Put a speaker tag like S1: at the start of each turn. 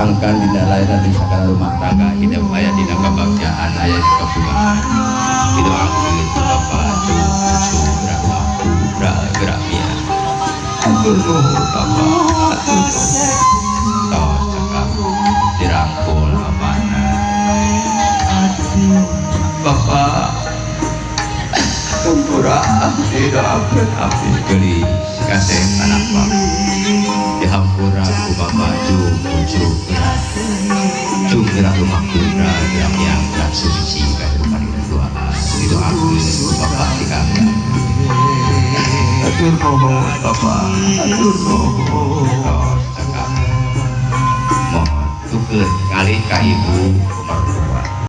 S1: angkan dina layanan di sakara rumah tangga hidup aya dina kebahagiaan aya di kabungan itu aku Bapak cucu gerak-geraknya atur nuhun Bapak tos cekap dirangkul apana Bapak kumpura tidak akan abdi gelis kasih anak Bapak dihampura ku Bapak cucu gerak rumah kura gerak yang gerak suci kayak rumah di dua itu aku Bapak dikagak atur nuhun Bapak atur nuhun tos cekap mohon tukeun kali ka ibu